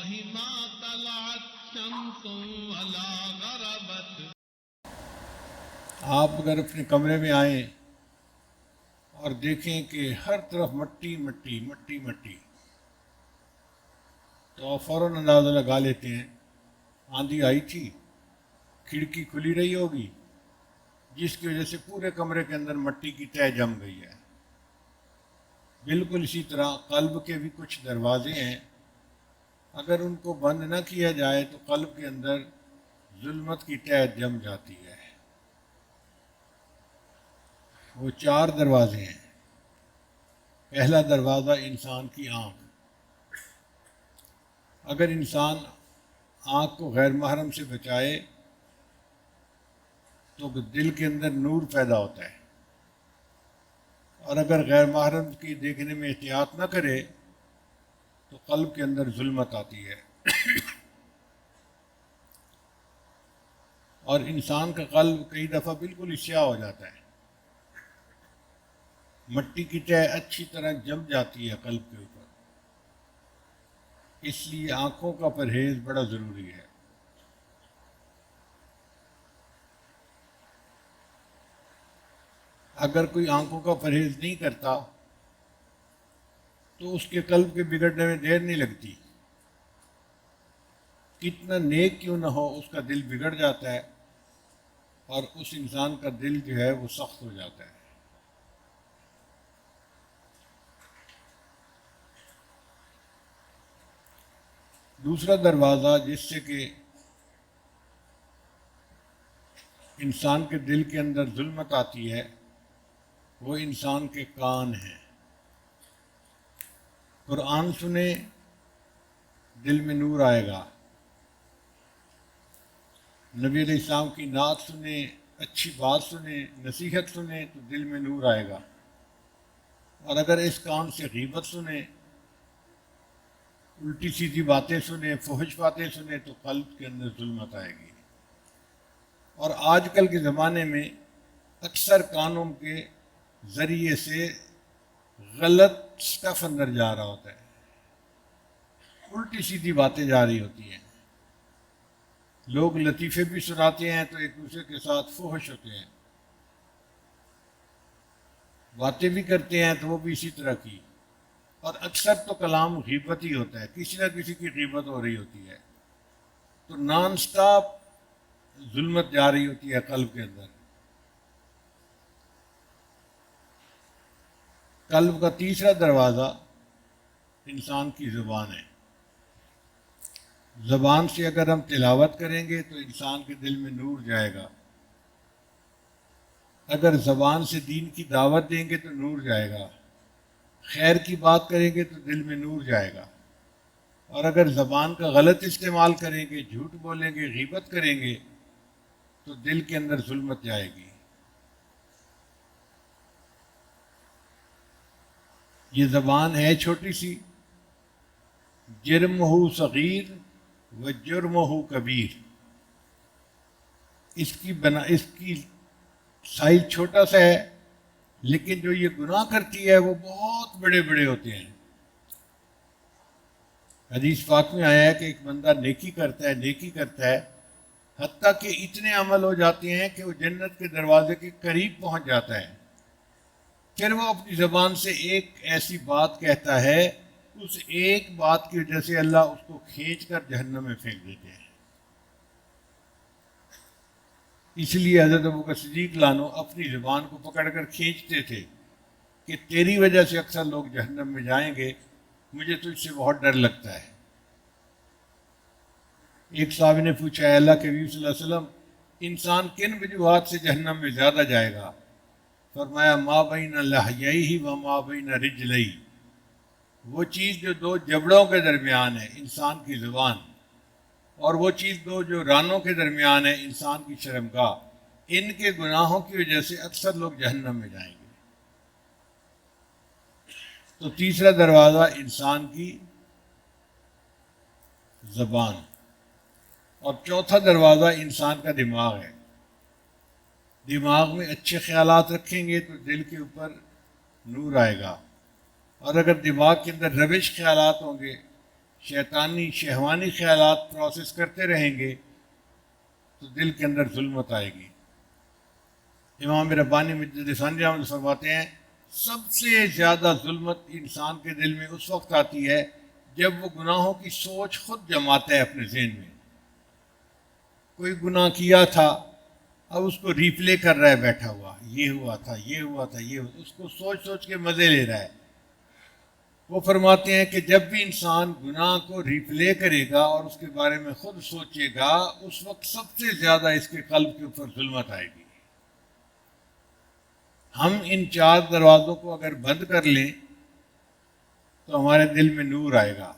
ما طلعت شمس ولا غربت. آپ اگر اپنے کمرے میں آئیں اور دیکھیں کہ ہر طرف مٹی مٹی مٹی مٹی، تو آپ فوراً اندازہ لگا لیتے ہیں آندھی آئی تھی، کھڑکی کھلی رہی ہوگی، جس کی وجہ سے پورے کمرے کے اندر مٹی کی تہہ جم گئی ہے. بالکل اسی طرح قلب کے بھی کچھ دروازے ہیں، اگر ان کو بند نہ کیا جائے تو قلب کے اندر ظلمت کی تہہ جم جاتی ہے. وہ 4 دروازے ہیں. پہلا دروازہ انسان کی آنکھ. اگر انسان آنکھ کو غیر محرم سے بچائے تو دل کے اندر نور پیدا ہوتا ہے، اور اگر غیر محرم کی دیکھنے میں احتیاط نہ کرے تو قلب کے اندر ظلمت آتی ہے. اور انسان کا قلب کئی دفعہ بالکل سیاہ ہو جاتا ہے، مٹی کی تہہ اچھی طرح جم جاتی ہے قلب کے اوپر. اس لیے آنکھوں کا پرہیز بڑا ضروری ہے. اگر کوئی آنکھوں کا پرہیز نہیں کرتا تو اس کے قلب کے بگڑنے میں دیر نہیں لگتی. کتنا نیک کیوں نہ ہو اس کا دل بگڑ جاتا ہے، اور اس انسان کا دل جو ہے وہ سخت ہو جاتا ہے. دوسرا دروازہ جس سے کہ انسان کے دل کے اندر ظلمت آتی ہے وہ انسان کے کان ہیں. قرآن سنیں دل میں نور آئے گا، نبی علیہ السلام کی نعت سنیں، اچھی بات سنیں، نصیحت سنیں تو دل میں نور آئے گا. اور اگر اس کان سے غیبت سنیں، الٹی سیدھی باتیں سنیں، فحش باتیں سنیں تو قلب کے اندر ظلمت آئے گی. اور آج کل کے زمانے میں اکثر کانوں کے ذریعے سے غلط سٹف اندر جا رہا ہوتا ہے، الٹی سیدھی باتیں جا رہی ہوتی ہیں. لوگ لطیفے بھی سناتے ہیں تو ایک دوسرے کے ساتھ فحش ہوتے ہیں، باتیں بھی کرتے ہیں تو وہ بھی اسی طرح کی. اور اکثر تو کلام غیبت ہی ہوتا ہے، کسی نہ کسی کی غیبت ہو رہی ہوتی ہے، تو نان سٹاپ ظلمت جا رہی ہوتی ہے قلب کے اندر. قلب کا تیسرا دروازہ انسان کی زبان ہے. زبان سے اگر ہم تلاوت کریں گے تو انسان کے دل میں نور جائے گا، اگر زبان سے دین کی دعوت دیں گے تو نور جائے گا، خیر کی بات کریں گے تو دل میں نور جائے گا. اور اگر زبان کا غلط استعمال کریں گے، جھوٹ بولیں گے، غیبت کریں گے تو دل کے اندر ظلمت جائے گی. یہ زبان ہے چھوٹی سی، جرم ہو صغیر و جرم ہو کبیر. اس کی سائز چھوٹا سا ہے، لیکن جو یہ گناہ کرتی ہے وہ بہت بڑے بڑے ہوتے ہیں. حدیث پاک میں آیا ہے کہ ایک بندہ نیکی کرتا ہے حتیٰ کہ اتنے عمل ہو جاتے ہیں کہ وہ جنت کے دروازے کے قریب پہنچ جاتا ہے. پھر وہ اپنی زبان سے ایک ایسی بات کہتا ہے، اس ایک بات کی وجہ سے اللہ اس کو کھینچ کر جہنم میں پھینک دیتے ہیں. اس لیے حضرت ابوبکر صدیق لانو اپنی زبان کو پکڑ کر کھینچتے تھے کہ تیری وجہ سے اکثر لوگ جہنم میں جائیں گے، مجھے تجھ سے بہت ڈر لگتا ہے. ایک صحابی نے پوچھا، اے اللہ کے نبی صلی اللہ علیہ وسلم، انسان کن وجوہات سے جہنم میں زیادہ جائے گا؟ فرمایا ما بین لحییہ و ما بین رجلیہ، وہ چیز جو 2 جبڑوں کے درمیان ہے انسان کی زبان، اور وہ چیز 2 جو رانوں کے درمیان ہے انسان کی شرمگاہ، ان کے گناہوں کی وجہ سے اکثر لوگ جہنم میں جائیں گے. تو تیسرا دروازہ انسان کی زبان، اور چوتھا دروازہ انسان کا دماغ ہے. دماغ میں اچھے خیالات رکھیں گے تو دل کے اوپر نور آئے گا، اور اگر دماغ کے اندر ربش خیالات ہوں گے، شیطانی شہوانی خیالات پروسیس کرتے رہیں گے تو دل کے اندر ظلمت آئے گی۔ امام ربانی مجدد ثانی رحمۃ فرماتے ہیں سب سے زیادہ ظلمت انسان کے دل میں اس وقت آتی ہے جب وہ گناہوں کی سوچ خود جماتا ہے اپنے ذہن میں۔ کوئی گناہ کیا تھا، اب اس کو ریپلے کر رہا ہے بیٹھا ہوا، یہ ہوا تھا، یہ ہوا تھا، یہ ہوا، اس کو سوچ سوچ کے مزے لے رہا ہے۔ وہ فرماتے ہیں کہ جب بھی انسان گناہ کو ریپلے کرے گا اور اس کے بارے میں خود سوچے گا، اس وقت سب سے زیادہ اس کے قلب کے اوپر ظلمت آئے گی۔ ہم ان 4 دروازوں کو اگر بند کر لیں تو ہمارے دل میں نور آئے گا۔